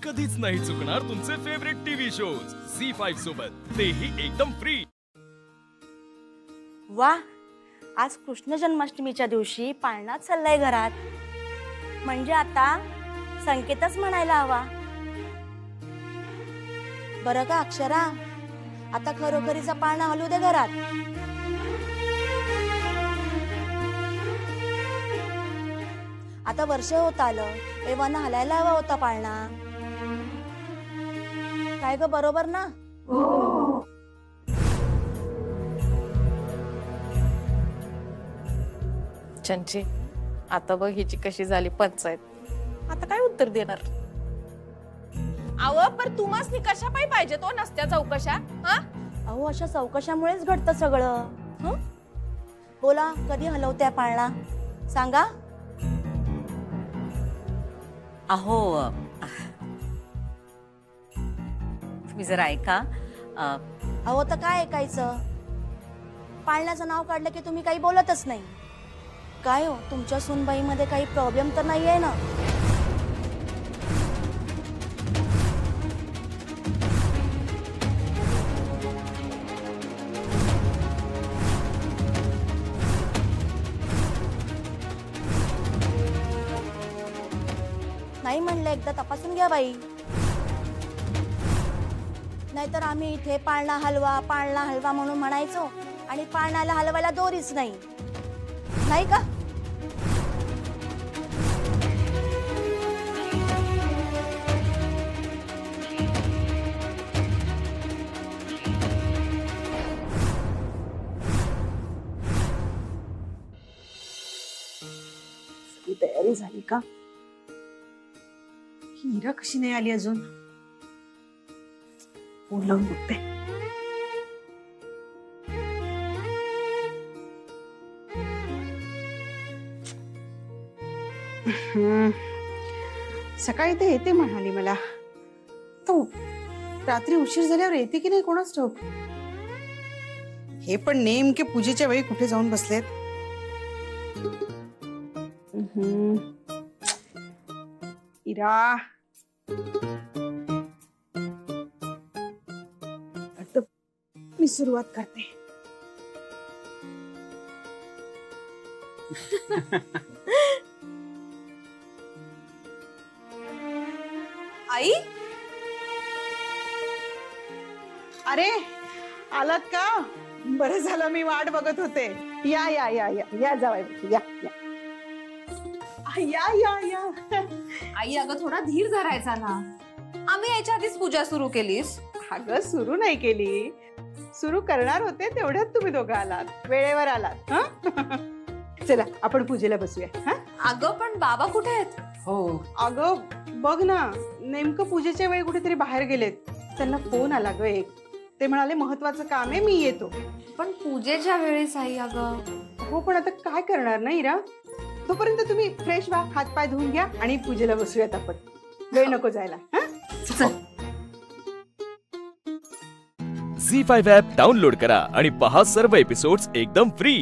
कधीच नाही चुकणार तुमचे फेवरेट टीव्ही शोज झी5 सोबत, तेही एकदम फ्री। वा, आज कृष्ण जन्माष्टमीच्या दिवशी पाळणा चाललाय घरात, म्हणजे आता संकेतच म्हणायला हवा। बरं का अक्षरा, आता खरोखरीचा पाळणा हलू दे घरात। आता वर्ष होत आलं, एव्हाना हलायला हवा होता पाळणा। काय ग, बरोबर ना? चंची, आता बघ हिची कशी झाली पंचायत। आता काय उत्तर देणार? अहो, पर तुम्हास कशा पाहिजे तो नसत्या चौकशा? अहो, अशा चौकशामुळेच घडतं सगळं। बोला, कधी हलवत्या पाळणा सांगा। अहो, तुम्ही जरा ऐका। अहो, तर काय ऐकायचं? पाळण्याचं नाव काढलं की तुम्ही काही बोलतच नाही। काय हो, तुमच्या सुनबाईमध्ये काही प्रॉब्लेम तर नाहीये ना? नाही म्हणलं, एकदा तपासून घ्या बाई, नाहीतर आम्ही इथे पाळणा हलवा म्हणून म्हणायचो आणि पाळण्याला हलवायला दोरीच नाही, नाही का? तयारी झाली का? हीरा कशी नाही आली अजून? बोलवून बघते। सकाळी ते येते म्हणाली मला, तो रात्री उशीर झाल्यावर येते की नाही कोणाच ठाऊक। हे पण नेमके पूजेच्या वेळी कुठे जाऊन बसलेत। इरा, मी सुरुवात करते। आई, अरे आलात का? बरं झालं, मी वाट बघत होते। या या या या या जावाई, या या या या या। आई, अगं थोडा धीर धरायचा ना। आम्ही याच्या आधीच पूजा सुरू केलीस। अगं, सुरू नाही केली, सुरू करणार होते, तेवढ्यात तुम्ही दोघं आलात, वेळेवर आलात। चला आपण पूजेला बसूया। अगं, पण बाबा कुठे आहेत? हो अगं, बघ ना, नेमकं पूजेच्या वेळी कुठेतरी बाहेर गेलेत। त्यांना फोन आला ग एक, ते म्हणाले महत्वाचं काम आहे, मी येतो। पण पूजेच्या वेळेस आई, अगं हो, पण आता काय करणार ना इरा? तोपर्यंत तुम्ही फ्रेश व्हा, हात पाय धुवून घ्या आणि पूजेला बसूयात आपण, वेळ नको जायला। झी5 ॲप डाउनलोड करा आणि पहा सर्व एपिसोड्स एकदम फ्री।